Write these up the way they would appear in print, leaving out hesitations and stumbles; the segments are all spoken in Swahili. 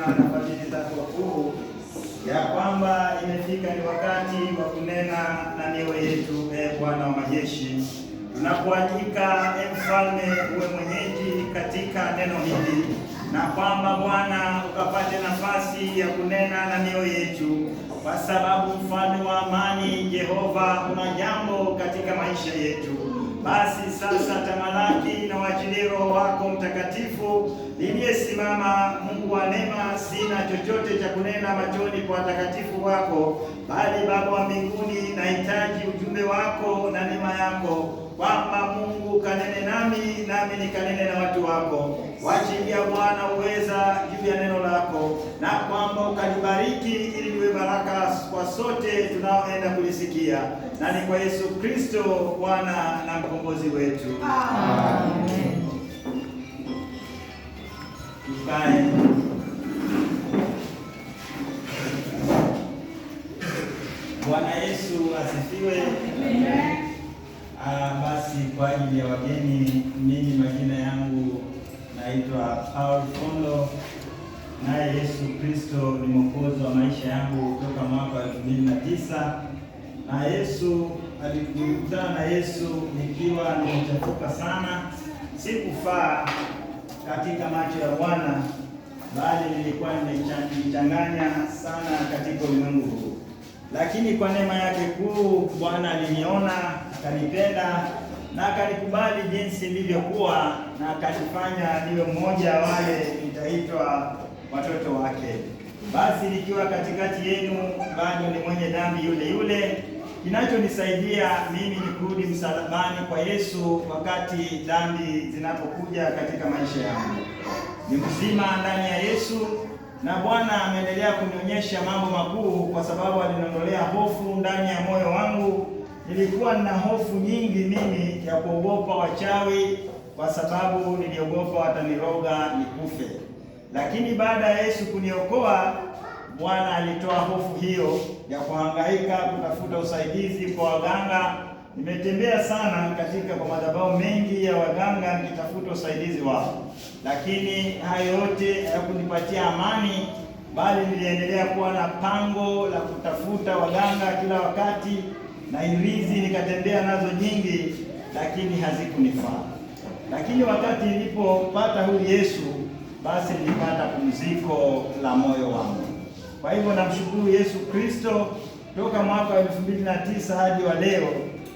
Na fadhili zako kuu, ya kwamba imefika ni wakati wa kunena na mioyo yetu. Bwana wa majeshi, tunakualika Mfalme uwe mwenyeji katika neno hili, na kwamba Bwana ukapate nafasi ya kunena na mioyo yetu, kwa sababu Mfalme wa amani Jehova, una jambo katika maisha yetu. Basi sasa tamalaki na wachilie Roho wako Mtakatifu niliyesimama. Mungu wa neema, sina chochote cha kunena machoni kwa watakatifu wako, bali Baba wa mbinguni, nahitaji ujumbe wako na neema yako, kwamba Mungu kanene nami nikanene na watu wako. Wachilia Bwana uweza juu ya neno lako, na kwamba ukalibariki ili liwe baraka kwa sote tunaoenda kulisikia, na ni kwa Yesu Kristo Bwana na mkombozi wetu. Amen. Tukae. Bwana Yesu asifiwe. Amen. Basi kwa ajili ya wageni, mimi majina yangu naitwa Paul Fondo, naye Yesu Kristo ni mwokozi wa maisha yangu toka mwaka 2009. Na Yesu alikutana na Yesu nikiwa nimechafuka sana, sikufaa katika macho ya Bwana, bali nilikuwa nimechanganya sana katika ulimwengu huu. Lakini kwa neema yake kuu Bwana aliniona, akanipenda na akanikubali jinsi nilivyokuwa, na akanifanya niwe mmoja wale nitaitwa watoto wake. Basi nikiwa katikati yenu bado ni mwenye dhambi yule yule, kinachonisaidia mimi ni kurudi msalabani kwa Yesu wakati dhambi zinapokuja katika maisha yangu. Ni mzima ndani ya Yesu, na Bwana ameendelea kunionyesha mambo makuu, kwa sababu aliniondolea hofu ndani ya moyo wangu. Nilikuwa nina hofu nyingi mimi ya kuogopa wachawi, kwa sababu niliogopa wataniroga nikufe. Lakini baada ya Yesu kuniokoa, Bwana alitoa hofu hiyo ya kuhangaika kutafuta usaidizi kwa waganga. Nimetembea sana katika kwa madhabahu mengi ya waganga nikitafuta usaidizi wao, lakini hayo yote hayakunipatia amani, bali niliendelea kuwa na pango la kutafuta waganga kila wakati, na hirizi nikatembea nazo nyingi, lakini hazikunifaa. Lakini wakati nilipopata huyu Yesu, basi nilipata pumziko la moyo wangu. Kwa hivyo namshukuru Yesu Kristo, toka mwaka 2009 hadi wa leo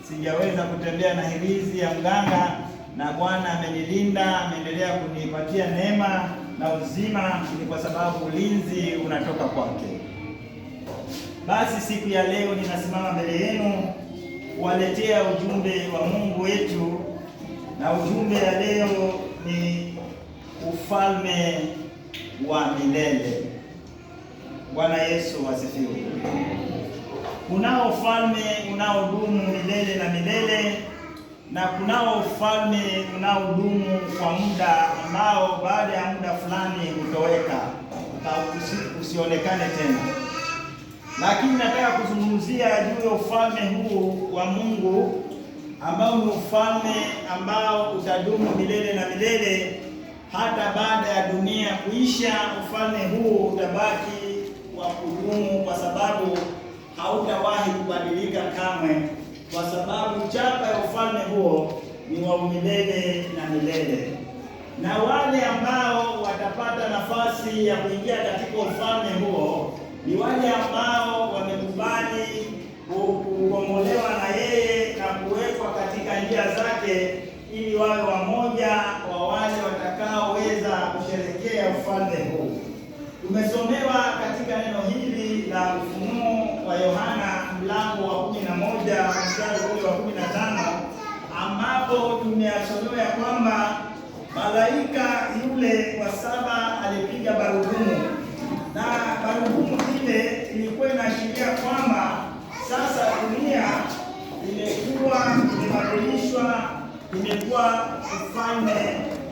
sijaweza kutembea na hirizi ya mganga, na Bwana amenilinda, ameendelea kunipatia neema na uzima, ni kwa sababu ulinzi unatoka kwake. Basi siku ya leo ninasimama mbele yenu kuwaletea ujumbe wa Mungu wetu, na ujumbe ya leo ni ufalme wa milele. Bwana Yesu asifiwe. Kunao ufalme unaodumu milele na milele, na kunao ufalme unaodumu kwa muda ambao baada ya muda fulani hutoweka, usionekane tena. Lakini nataka kuzungumzia juu ya ufalme huu wa Mungu, ambao ni ufalme ambao utadumu milele na milele. Hata baada ya dunia kuisha, ufalme huu utabaki wa kudumu, kwa sababu hautawahi kubadilika kamwe, kwa sababu chapa ya ufalme huo ni wa milele na milele. Na wale ambao watapata nafasi ya kuingia katika ufalme huo ni wale ambao wamekubali kukombolewa na yeye na kuwekwa katika njia zake, ili wawe wamoja wa wale watakaoweza kusherehekea ufalme huu. Tumesomewa katika neno hili la Ufunuo wa Yohana mlango wa 11 mstari wa 15, ambapo tumeasomewa ya kwamba malaika yule wa 7 alipiga barugumu, na barugumu ile ilikuwa inaashiria kwamba sasa dunia imekuwa imebadilishwa, imekuwa ufalme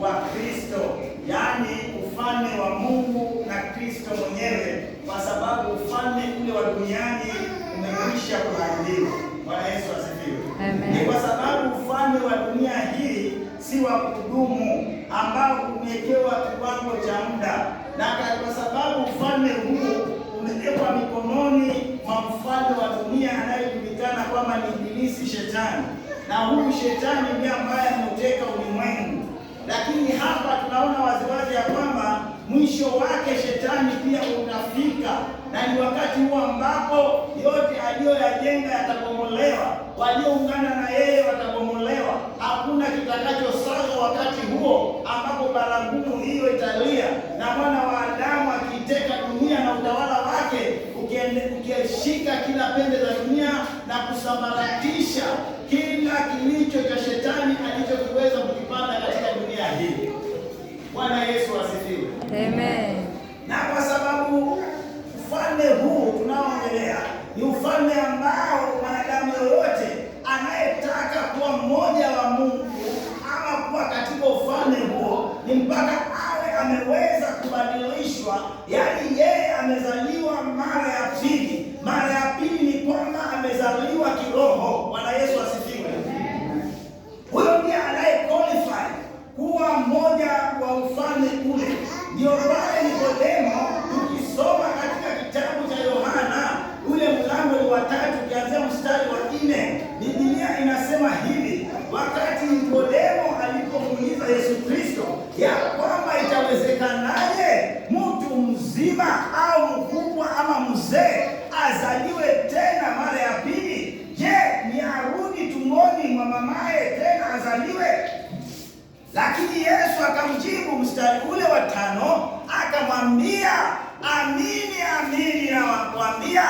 wa Kristo, yaani ufalme wa Mungu na Kristo mwenyewe, kwa sababu ufalme ule wa duniani umekwisha kuharibiwa. Bwana Yesu asifiwe. Amen. Ni kwa sababu ufalme wa dunia hii si wa kudumu, ambao umewekewa kiwango cha muda, na kwa sababu mikononi mwa mfalme wa dunia anayejulikana kwamba ni Ibilisi, Shetani, na huyu Shetani ndiye ambaye ameuteka ulimwengu. Lakini hapa tunaona waziwazi ya kwamba mwisho wake Shetani pia utafika, na ni wakati huo ambapo yote aliyoyajenga yatabomolewa, walioungana na yeye watabomolewa. Hakuna kitakachosaza wakati huo ambapo baragumu hiyo italia, na mwana wa Adamu akiteka dunia na utawala wake ukishika kila pembe za dunia na kusambaratisha kila kilicho cha Shetani alichokiweza kukipanda katika dunia hii. Bwana Yesu asifiwe. Amen. Na kwa sababu ufalme huu tunaoongelea ni ufalme ambao mwanadamu yoyote anayetaka kuwa mmoja wa Mungu ama kuwa katika ufalme huo ni mpaka awe ameweza kubadilishwa, yaani yeye amezaliwa mara ya pili. Mara ya pili ni kwamba amezaliwa kiroho. Bwana Yesu asifiwe. Huyo ndiye anaye qualify kuwa mmoja wa ufalme ule. Ndio pale Nikodemo, tukisoma katika kitabu cha Yohana ule mlango wa 3 ukianzia mstari wa 4, Biblia inasema hivi: wakati Nikodemo alipomuuliza Yesu Kristo ya kwamba itawezekanaje mtu mzima au mkubwa ama mzee azaliwe tena mara ya pili? Je, ni arudi tumboni mwa mamaye tena azaliwe? Lakini Yesu akamjibu mstari ule wa 5 akamwambia, amini amini nawaambia,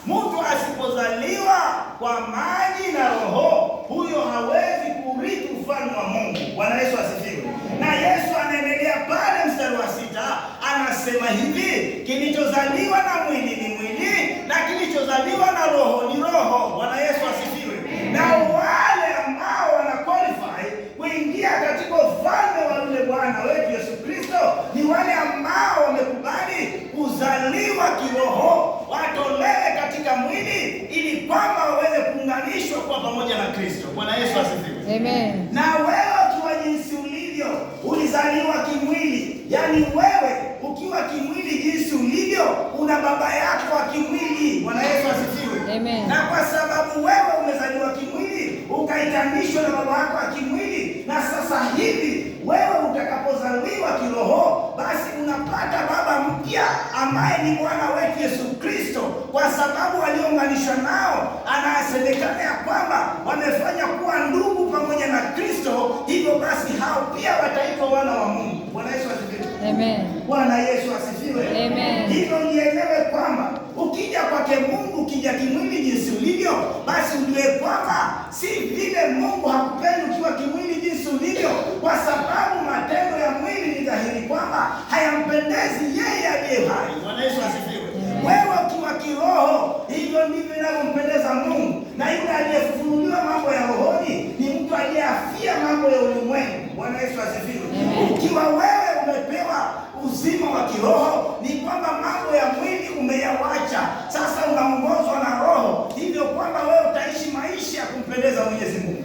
mtu asipozaliwa kwa maji na Roho, huyo hawezi kurithi ufalme wa Mungu. Bwana Yesu asifiwe. Na Yesu anaendelea pale mstari wa 6 anasema hivi: kilichozaliwa na mwili ni mwili, na kilichozaliwa na Roho ni roho. Bwana Yesu asifiwe. Na wale ambao wana qualify kuingia katika ufalme wa yule Bwana wetu Yesu Kristo ni wale ambao wamekubali kuzaliwa kiroho, watolewe katika mwili ili kwamba waweze kuunganishwa kwa pamoja na Kristo. Bwana Yesu asifiwe. Amen. Na wewe ukiwa jinsi ulivyo ulizaliwa kimwili, yaani wewe ukiwa kimwili jinsi ulivyo una baba yako wa kimwili. Bwana Yesu asifiwe. Amen. Na kwa sababu wewe umezaliwa kimwili ukaitanishwa na baba yako wa kimwili, na sasa hivi wewe utakapozaliwa kiroho, basi unapata baba mpya ambaye ni Bwana wetu Yesu Kristo, kwa sababu waliounganishwa nao anasemekana ya kwamba wamefanya kuwa ndugu pamoja na Kristo. Hivyo basi hao pia wataitwa wana wa Mungu. Bwana Yesu asifiwe. Amen. Bwana Yesu asifiwe. Amen. Hivyo nielewe kwamba ukija kwake Mungu, ukija kimwili jinsi ulivyo, basi ujue kwamba si vile Mungu hakupendi ukiwa kimwili jinsi ulivyo, kwa sababu matendo ya mwili ni dhahiri kwamba hayampendezi yeye aliye hai. Bwana Yesu asifiwe. Wewe ukiwa kiroho, hivyo ndivyo inavyompendeza Mungu, na yule aliyefunuliwa mambo ya rohoni ni mtu aliyeafia mambo ya ulimwengu. Bwana Yesu asifiwe. Ukiwa wewe umepewa uzima wa kiroho, ni kwamba mambo ya mwili umeyawacha, sasa unaongozwa na Roho, hivyo kwamba wewe utaishi maisha ya kumpendeza Mwenyezi Mungu.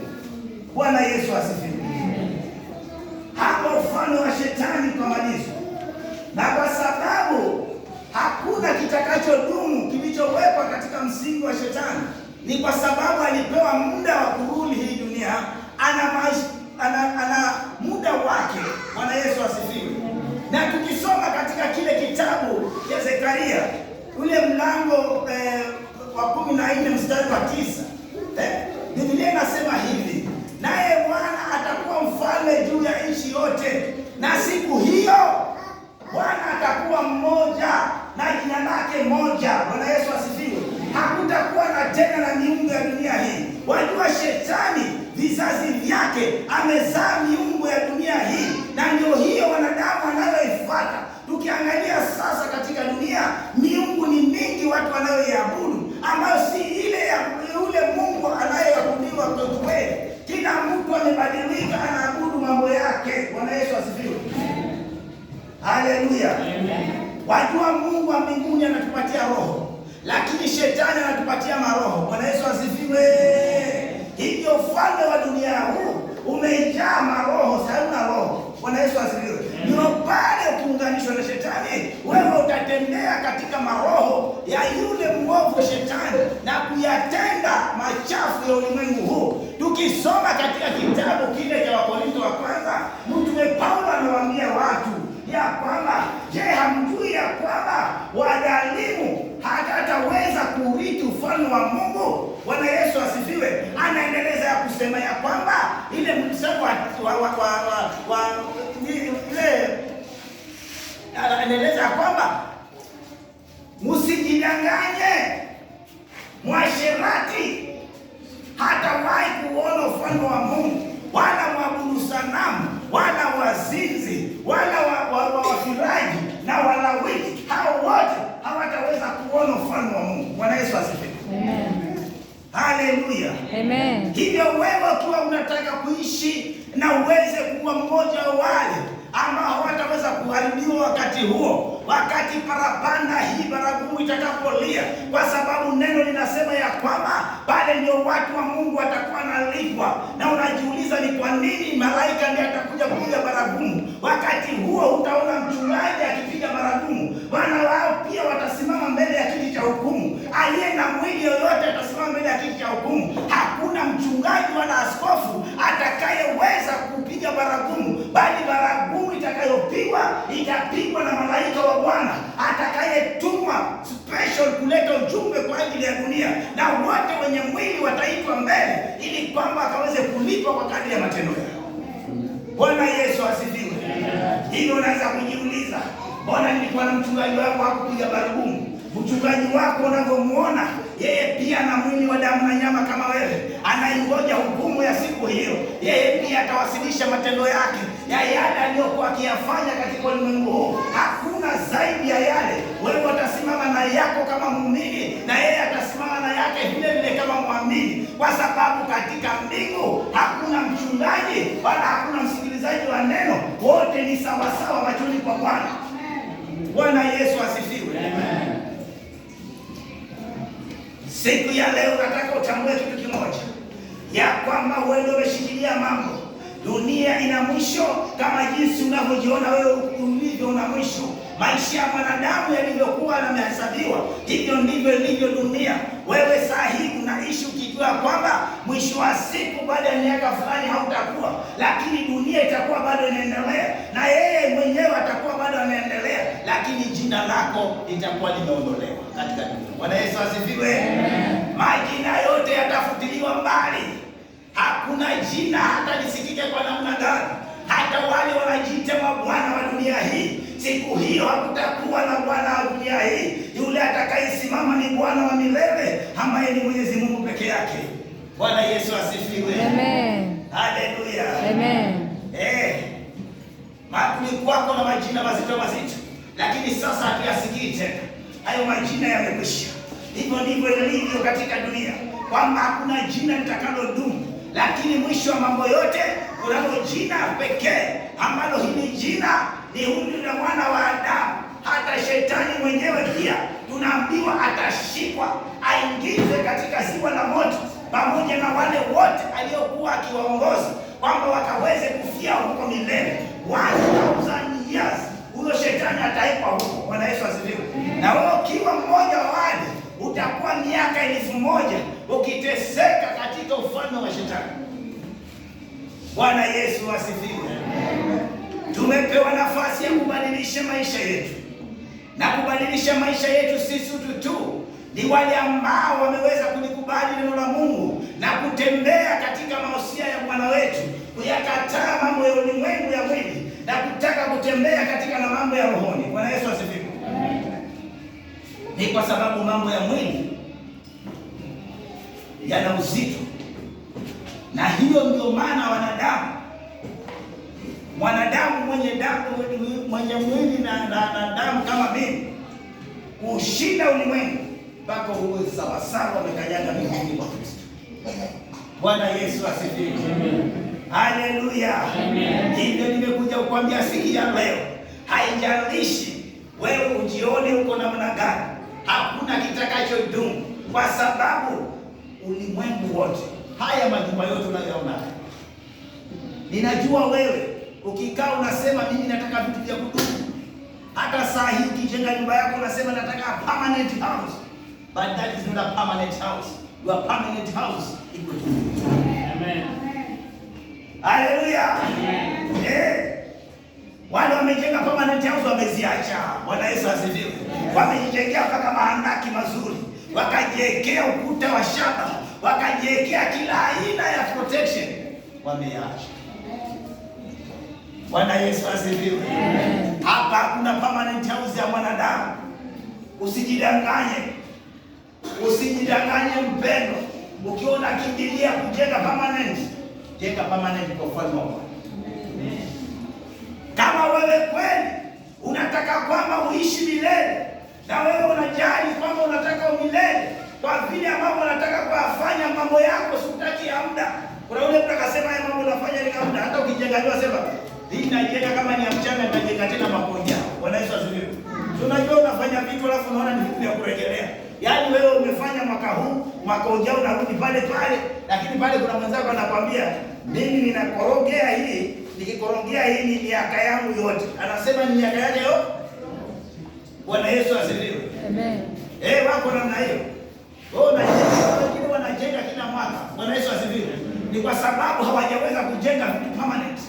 Bwana Yesu asifiwe. Hapo ufalme wa Shetani ukamalizwa, na kwa sababu hakuna kitakachodumu kilichowekwa katika msingi wa Shetani, ni kwa sababu alipewa muda wa kurudi hii dunia. Ana muda wake. Bwana Yesu asifiwe. Na tukisoma katika kile kitabu cha Zekaria ule mlango wa 14 mstari wa 9, Biblia inasema hivi: naye Bwana atakuwa mfalme juu ya nchi yote, na siku hiyo Bwana atakuwa mmoja na jina lake moja. Bwana Yesu asifiwe. Hakutakuwa na tena na miungu ya dunia hii. Wajua Shetani vizazi vyake amezaa miungu ya dunia hii, na ndio hiyo wanadamu wanayoifuata. Tukiangalia sasa katika dunia, miungu ni mingi watu wanayoiabudu, ambayo si ile ya yule Mungu anayeabudiwa kwa kweli. Kila mtu amebadilika, anaabudu mambo yake. Bwana Yesu asifiwe. Haleluya. Wajua Mungu wa mbinguni anatupatia roho, lakini Shetani anatupatia maroho. Bwana Yesu asifiwe. Hivyo ufalme wa dunia huu umejaa maroho, hauna roho. Bwana Yesu asifiwe. Ndio pale ukiunganishwa na Shetani, wewe utatembea katika maroho ya yule mwovu Shetani na kuyatenda machafu ya ulimwengu huu. Tukisoma katika kitabu kile cha Wakorintho wa kwanza, Mtume Paulo anawaambia watu ya kwamba, je, hamjui ya kwamba wadhalimu hataweza kurithi ufalme wa Mungu? Bwana Yesu asifiwe. Anaendeleza ya kusema ya kwamba ile msemo anaendeleza ya kwamba msijidanganye, mwasherati hatawahi kuona ufalme wa Mungu, wala mwabudu sanamu, wala wazinzi, wala wafiraji na walawiti, hao wote hawataweza kuona ufalme wa Mungu. Bwana Yesu asifiwe. Amen. Haleluya. Amen. Hivyo wewe ukiwa unataka kuishi na uweze kuwa mmoja wa wale ambao hawataweza kuharibiwa wakati huo, wakati parapanda hii baragumu itakapolia, kwa sababu neno linasema ya kwamba pale ndio watu wa Mungu watakuwa nalipwa. Na unajiuliza ni kwa nini malaika ndiye atakuja kupiga baragumu? Wakati huo utaona mchungaji akipiga baragumu, wana wao pia watasimama mbele ya kiti cha hukumu. Aliye na mwili yoyote atasimama mbele ya kiti cha hukumu. Hakuna mchungaji wala askofu atakayeweza kupiga baragumu, bali baragumu itakayopigwa itapigwa na malaika wa Bwana atakayetumwa special kuleta ujumbe kwa ajili ya dunia, na wote wenye mwili wataitwa mbele ili kwamba akaweze kulipwa kwa kadri ya matendo yao. Bwana Yesu asifiwe. Hivyo unaweza kujiuliza, mbona nilikuwa na mchungaji wako hakupiga baragumu? Mchungaji wako unavyomuona yeye pia na mwili wa damu na nyama kama wewe, anaingoja hukumu ya siku hiyo. Yeye pia atawasilisha matendo yake ya yale aliyokuwa akiyafanya katika ulimwengu huu. Hakuna zaidi ya yale. Wewe utasimama na yako kama muumini, na yeye atasimama na yake vile vile kama muamini, kwa sababu katika mbingu hakuna mchungaji wala hakuna msikilizaji wa neno. Wote ni sawasawa machoni kwa Bwana. Bwana Yesu asifiwe. Amen. Siku ya leo nataka utambue kitu kimoja, ya kwamba wewe ndio umeshikilia mambo. Dunia ina mwisho kama jinsi unavyojiona wewe ulivyo una mwisho. Maisha ya mwanadamu yalivyokuwa yamehesabiwa, hivyo ndivyo ilivyo dunia. Wewe saa hii unaishi ukijua kwamba mwisho wa siku baada ya miaka fulani hautakuwa, lakini dunia itakuwa bado inaendelea, na yeye mwenyewe atakuwa bado anaendelea, lakini jina lako litakuwa limeondolewa katika dunia. Bwana Yesu asifiwe. Majina yote yatafutiliwa mbali. Hakuna jina hata lisikike kwa namna gani, hata wale wanajiita mabwana wa dunia hii. Siku hiyo hakutakuwa na bwana wa dunia hii. Yule atakayesimama ni Bwana wa milele, ambaye ni Mwenyezi Mungu peke yake. Bwana Yesu asifiwe. Amen. Haleluya. Amen. Kulikuwako na majina mazito mazito, lakini sasa hatuyasikii tena. Hayo majina yamekwisha. Hivyo ndivyo ilivyo katika dunia, kwamba hakuna jina litakalodumu, lakini mwisho wa mambo yote kunalo jina pekee, ambalo hili jina ni huyu na mwana wa Adamu. Hata shetani mwenyewe pia tunaambiwa atashikwa, aingizwe katika ziwa la moto pamoja na wale wote aliokuwa akiwaongoza, kwamba wakaweze kufia huko milele 1000 years. Huyo shetani ataikwa huko. Bwana Yesu asifiwe. Na wewe ukiwa mmoja wa wale, utakuwa miaka 1000 ukiteseka katika ufalme wa shetani. Bwana Yesu asifiwe. Tumepewa nafasi ya kubadilisha maisha yetu, na kubadilisha maisha yetu sisi tu ni wale ambao wameweza kulikubali neno la Mungu na kutembea katika mausia ya Bwana wetu, kuyakataa mambo ya ulimwengu ya mwili na kutaka kutembea katika na mambo ya rohoni. Bwana Yesu asifiwe. Ni kwa sababu mambo ya mwili yana uzito, na hiyo ndio maana mwanadamu mwenye mwili na damu kama mimi kushinda ulimwengu mpaka uwe sawasawa wamekanyaga mbinguni kwa Kristo. Bwana Yesu asifiwe. Haleluya. Hivyo nimekuja kukwambia siku ya leo, haijalishi wewe ujione uko namna gani, hakuna kitakachodumu, kwa sababu ulimwengu wote, haya majumba yote unayoona, ninajua wewe ukikaa unasema mimi nataka vitu vya kudumu, Hata saa hii ukijenga nyumba yako unasema nataka a permanent house. But that is not a permanent house. Your permanent house iko juu. Amen. Haleluya. Amen. Wale wamejenga permanent house wameziacha. Bwana Yesu asifiwe. Wamejengea mpaka mahandaki mazuri, wakajiwekea ukuta wa shaba, wakajiwekea kila aina ya protection, wameacha. Bwana Yesu asifiwe. Hapa hakuna permanent house ya mwanadamu. Usijidanganye. Usijidanganye mpendo. Ukiona kimbilia kujenga permanent, jenga permanent kwa ufalme wa Mungu. Kama wewe kweli unataka kwamba uishi milele, na wewe unajali kwamba unataka umilele, kwa vile ambavyo unataka kufanya mambo yako, sikutaki ya muda. Kuna ule mtu akasema haya mambo unafanya ni ya muda. Hata ukijenga leo sema hii najenga kama ni ya mchanga, nitajenga tena makonja. Bwana Yesu asifiwe. Unajua unafanya vitu alafu unaona ni vitu vya kurejelea. Yaani wewe umefanya mwaka huu, mwaka ujao unarudi pale pale, lakini pale kuna mwenzako anakuambia mimi ninakorogea hii, nikikorogea hii ni miaka yangu yote. Anasema ni miaka yake yote. Bwana Yesu asifiwe. Amen. Wako namna hiyo. Wengine wanajenga kila mwaka. Bwana Yesu asifiwe. Ni kwa sababu hawajaweza kujenga vitu permanent.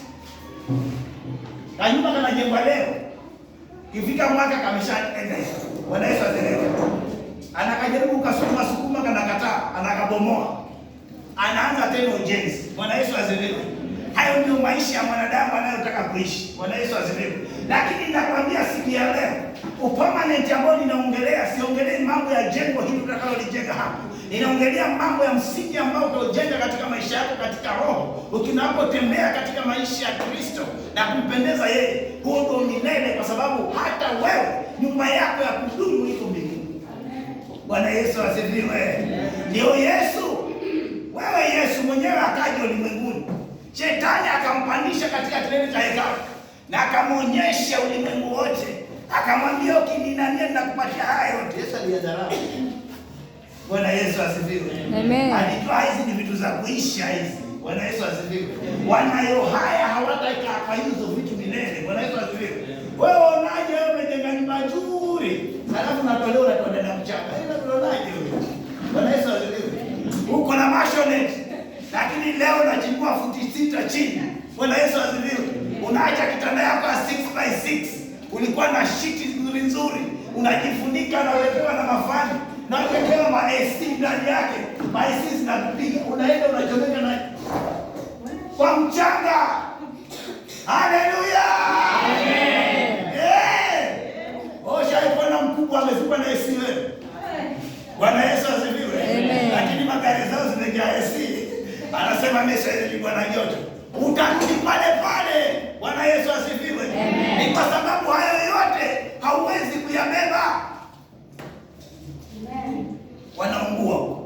Kanyumba kanajengwa leo, kifika mwaka kameshaenda. Bwana Yesu asifiwe. Anakajaribu sukuma kanakataa, anakabomoa. Anaanza tena ujenzi. Bwana Yesu asifiwe. Hayo ndio maisha ya mwanadamu anayotaka kuishi. Bwana Yesu asifiwe. Lakini ninakwambia siku ya leo, permanent ambao ninaongelea, siongelei mambo ya jengo hili utakalojenga hapa. Ninaongelea mambo ya msingi ambao utajenga katika maisha yako katika roho. Ukinapotembea katika maisha ya Kristo na kumpendeza yeye, huo ndio milele, kwa sababu hata wewe nyumba yako ya kudumu iko mbinguni. Bwana Yesu asifiwe. Ndio Yesu. Wewe Yesu mwenyewe akaja ulimwenguni. Shetani akampandisha katika kilele cha hekalu na akamwonyesha ulimwengu wote. Akamwambia ukininania ninakupatia haya yote. Yesu aliyadharau. Bwana Yesu asifiwe. Amen. Alijua hizi ni vitu za kuisha hizi. Bwana Yesu asifiwe. Wanayo haya hawataka kwa hizo vitu milele. Bwana Yesu asifiwe. Wewe unaje wewe umejenga nyumba nzuri, halafu unatolewa na mchanga. Hilo unaje wewe? Bwana Yesu asifiwe. Uko na mashonet, lakini leo unachimbua futi 6 chini. Bwana Yesu asifiwe. Unaacha kitanda yako 6x6. Ulikuwa na shiti nzuri nzuri, unajifunika na wekewa na mafani, na wekewa ma AC ndani yake. Ma AC zinakupiga, unaenda unachomeka na kwa mchanga. Haleluya. Amen. Shaipona mkubwa amezuka na AC wewe. Bwana Yesu asifiwe. Lakini magari zao zimejaa AC. Anasema mesa ile bwana joto. Utarudi pale pale. Bwana Yesu asifiwe. Ni kwa sababu hayo yote hauwezi kuyabeba. Amen. Wanaungua.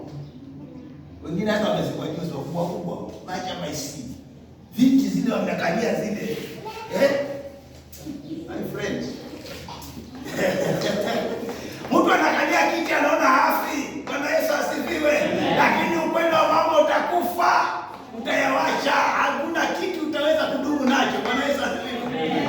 Wengine hata wamezikwa juzi kubwa. Macha maisi. Viti zile wamekalia zile. My friend. Mtu anakalia kiti anaona hafi. Bwana Yesu asifiwe. Lakini upendo wa mama utakufa. Utayawacha. Hakuna kitu utaweza kudumu nacho. Bwana Yesu asifiwe.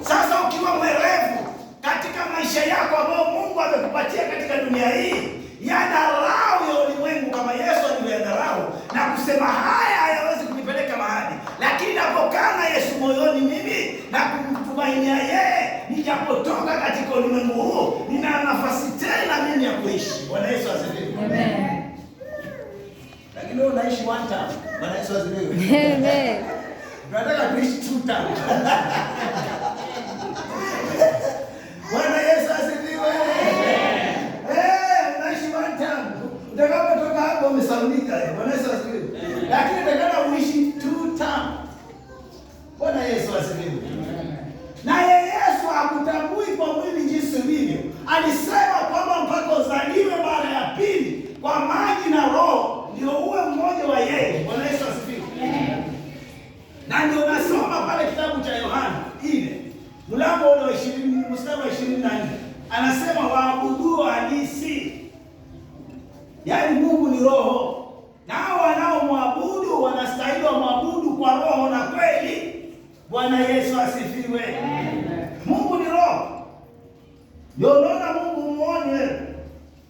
Sasa ukiwa mwerevu katika maisha yako ambayo Mungu amekupatia katika dunia hii, yadharau ya ulimwengu kama Yesu alivyodharau na kusema haya hayawezi kunipeleka mahali, lakini napokaa na Yesu moyoni mimi na kumtumainia yeye, nijapotoka katika ulimwengu huu, nina nafasi tena mimi ya kuishi. Bwana Yesu asifiwe. Amen. Lakini wewe unaishi one time. Bwana Yesu asifiwe. Amen. Tunataka kuishi two time. Bwana Yesu asifiwe. Unaishi one time. Utakapotoka hapo umesaulika. Bwana Yesu asifiwe. Lakini unataka uishi two time. Bwana Yesu asifiwe. Naye Yesu hakutambui kwa mwili jinsi ulivyo. Alisema kwamba mpaka uzaliwe mara ya pili kwa maji na roho ndio uwe mmoja wa yeye. Bwana Yesu asifiwe. Na ndio nasoma pale kitabu cha Yohana ile mlango wa 20 mstari wa 24. Anasema waabudu halisi. Yaani Mungu ni roho. Nao wanaomwabudu wanastahili wamwabudu kwa roho na kweli. Bwana Yesu asifiwe. Mungu ni roho. Ndio unaona Mungu umuone wewe.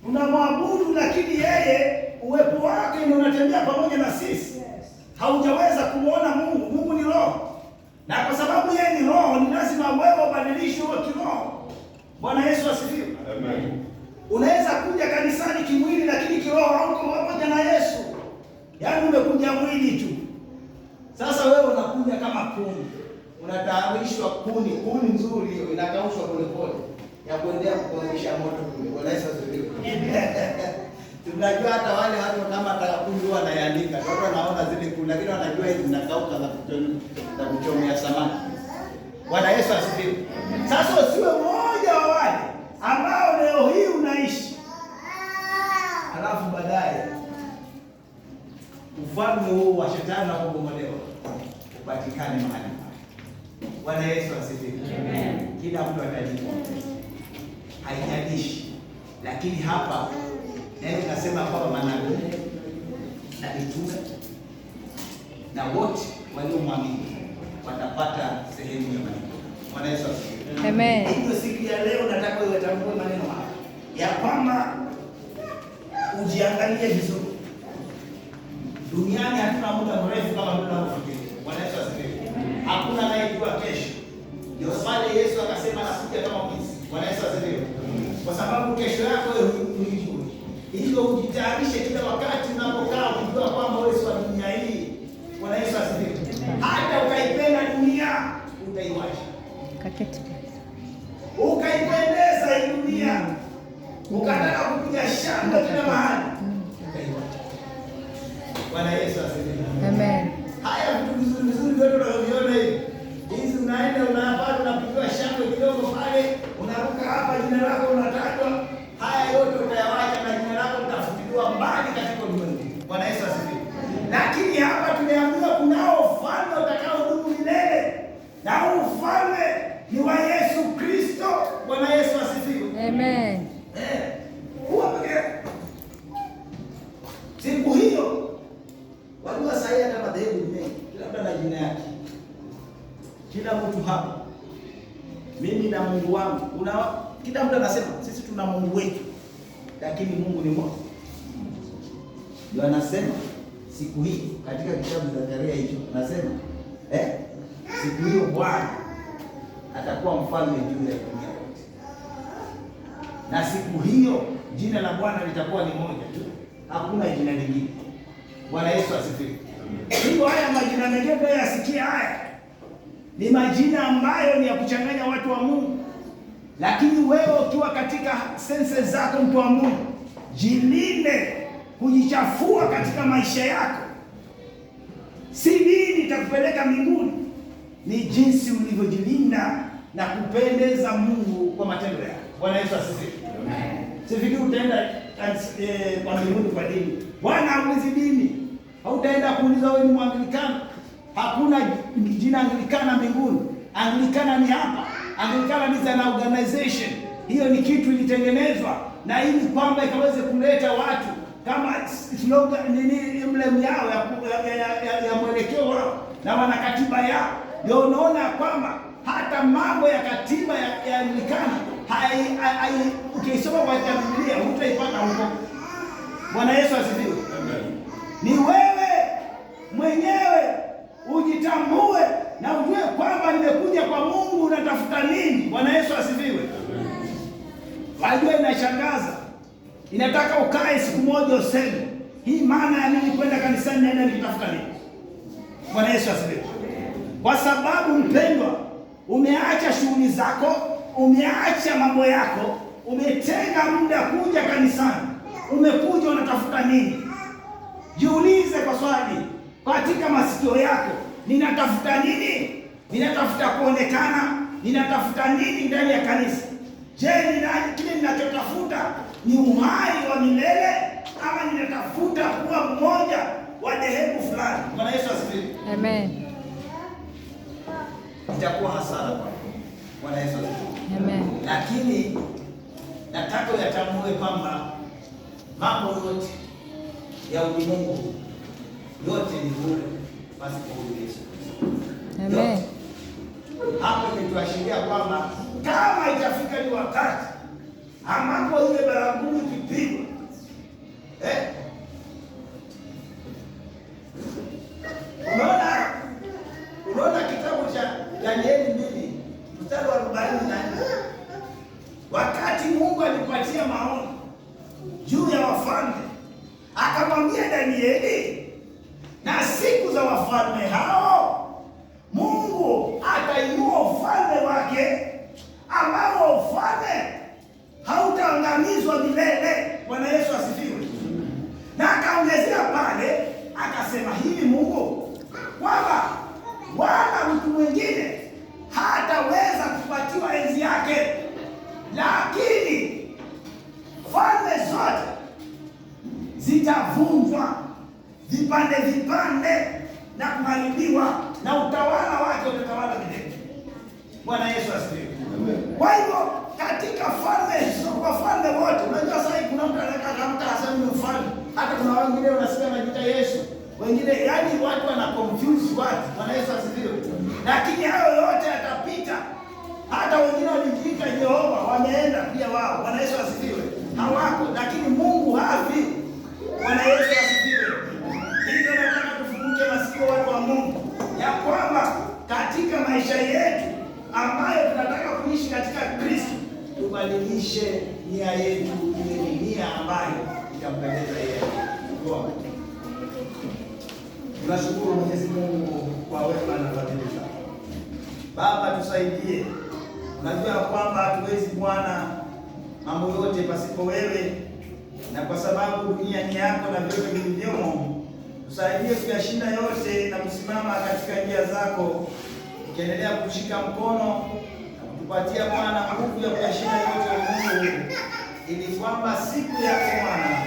Unamwabudu lakini yeye uwepo wake ndio unatembea pamoja na sisi. Haujaweza kumuona Mungu. Mungu ni roho. Na kwa sababu yeye ni roho, ni lazima wewe ubadilishwe uwe kiroho. Bwana Yesu asifiwe. Amen. Unaweza kuja kanisani kimwili lakini kiroho hauko pamoja na Yesu. Yaani umekuja mwili tu. Sasa wewe unakuja kama kuni. Unatayarishwa kuni nzuri hiyo inakaushwa polepole ya kuendelea kuonyesha moto kule. Bwana Yesu asifiwe. Tunajua hata wale watu kama atakuni wanaandika. Watu wanaona zile kuni lakini wanajua hizi zinakauka na kuchomea samaki. Bwana Yesu asifiwe. Sasa usiwe mmoja wa wale ambao leo hii unaishi. Halafu baadaye ufalme huu wa shetani na kubomolewa upatikane mahali pale. Bwana Yesu asifiwe. Amen. Kila mtu atajua. Haijalishi. Lakini hapa neno nasema kwamba manabii na mitume na wote waliomwamini watapata sehemu ya malipo. Bwana Yesu asifiwe. Amen. Hivyo siku ya leo nataka uwe tambue maneno haya ya kwamba ujiangalie vizuri. Duniani hatuna muda mrefu kama tunavyofikiri. Bwana Yesu asifiwe. Hakuna anayejua kesho. Ndio pale Yesu akasema anakuja kama mwizi. Bwana Yesu asifiwe. Kwa sababu kesho yako hujui. Hivyo ujitayarishe kila wakati unapokaa ukijua kwamba wewe si wa dunia hii. Bwana Yesu asifiwe. Hata ukaipenda dunia utaiwacha. Kaketi. Ukaipendeza hii dunia. Ukataka kupiga shamba kila mahali. Bwana Yesu asifiwe. Amen. Haya vitu vizuri vyote unavyoviona hivi. Hizi unaenda unapata unapigiwa shangwe kidogo pale, unaruka hapa jina lako unatajwa. Haya yote utayawacha na jina lako litafutiliwa mbali katika ulimwengu. Bwana Yesu asifiwe. Lakini hapa tumeambiwa kunao ufalme utakaodumu milele. Na huu ufalme ni wa Yesu Kristo. Bwana Yesu asifiwe. Amen. Huwa pekee. Siku hiyo wajua sahihi hata madhehebu mengi, kila mtu ana jina yake. Kila mtu hapa, mimi na Mungu wangu. Kila mtu anasema sisi tuna Mungu wetu, lakini Mungu ni mmoja. Ndio anasema siku hii katika kitabu cha Zakaria hicho anasema siku hiyo Bwana atakuwa mfalme juu ya dunia yote. Na siku hiyo jina la Bwana litakuwa ni moja tu. Hakuna jina lingine. Bwana Yesu asifiwe. Hivyo haya majina mengine yasikia haya ni majina ambayo ni ya kuchanganya watu wa Mungu. Lakini wewe ukiwa katika senses zako mtu wa Mungu, jilinde kujichafua katika maisha yako. Si dini itakupeleka mbinguni, ni jinsi ulivyojilinda na kupendeza Mungu kwa matendo yako. Bwana Yesu asifiwe. Amen. Sifikiri utaenda kwa mbinguni kwa dini. Bwana haulizi dini. Hautaenda kuuliza wewe ni Mwanglikana. Hakuna jina Anglikana mbinguni. Anglikana ni hapa. Anglikana ni an organization. Hiyo ni kitu ilitengenezwa na ili kwamba ikaweze kuleta watu kama slogan nini emblem yao ya mwelekeo wao na wana katiba yao. Ndio unaona kwamba hata mambo ya katiba ya Anglikana ukisoma kwa Biblia hutaipata huko. Bwana Yesu asifiwe. Amen. Ni wewe mwenyewe ujitambue na ujue kwamba nimekuja kwa Mungu unatafuta nini. Bwana Yesu asifiwe. Amen. Wajua inashangaza. Inataka ukae siku moja useme, hii maana ya mimi kwenda kanisani naenda nikitafuta nini? Bwana Yesu asifiwe. Kwa sababu mpendwa, umeacha shughuli zako, umeacha mambo yako, umetenga muda kuja kanisani. Umekuja unatafuta nini? Jiulize kwa swali katika masikio yako, ninatafuta nini? Ninatafuta kuonekana? Ninatafuta nini ndani ya kanisa? Je, kile ninachotafuta ni uhai wa milele ama ninatafuta kuwa mmoja wa dhehebu fulani? Bwana Yesu asifiwe. Amen. Itakuwa hasara kwa Bwana Yesu asifiwe. Amen. Lakini nataka uyatambue kwamba mambo yote ya ulimwengu yote ni bure basi kwa Yesu. Amen. Hapo imetuashiria kwamba kama itafika ni wakati ambapo ile baragumu ikipigwa, unaona kitabu cha Danieli 2 mstari wa 44, wakati Mungu alipatia maono juu ya wafalme, akamwambia Danieli, na siku za wafalme hao Mungu atainua ufalme wake, ambao ufalme hautaangamizwa milele. Bwana Yesu asifiwe. Na akaongezea pale akasema hivi Mungu, kwamba wala mtu mwingine hataweza kupatiwa enzi yake, lakini falme zote zitavunjwa vipande vipande na kuharibiwa, na utawala wake utatawala milele. Bwana Yesu asifiwe. Kwa hivyo katika wafalme wote, unajua sasa kuna mtu anasema ni mfalme, hata kuna wengine wanasema anajiita Yesu, wengine yani watu wana confuse watu. Bwana Yesu asifiwe. Lakini hayo yote yatapita. Hata wengine walijiita Jehova wameenda pia wao. Bwana Yesu asifiwe. Hawako, lakini Mungu hafi. Bwana Yesu asifiwe. Hivyo nataka tufunguke masikio watu wa Mungu, ya kwamba katika maisha yetu ambayo tunataka kuishi katika Kristo, tubadilishe nia yetu ile nia ambayo itampendeza yeye. Tunashukuru Mwenyezi Mungu kwa wema na fadhili zake. Baba, tusaidie. Unajua kwamba hatuwezi Bwana mambo yote pasipo wewe, na kwa sababu dunia ni yako na vyote vilivyomo, tusaidie kuyashinda yote na kusimama katika njia zako, ukiendelea kushika mkono na kutupatia Bwana nguvu ya kuyashinda yote Mungu, ili kwamba siku yako Bwana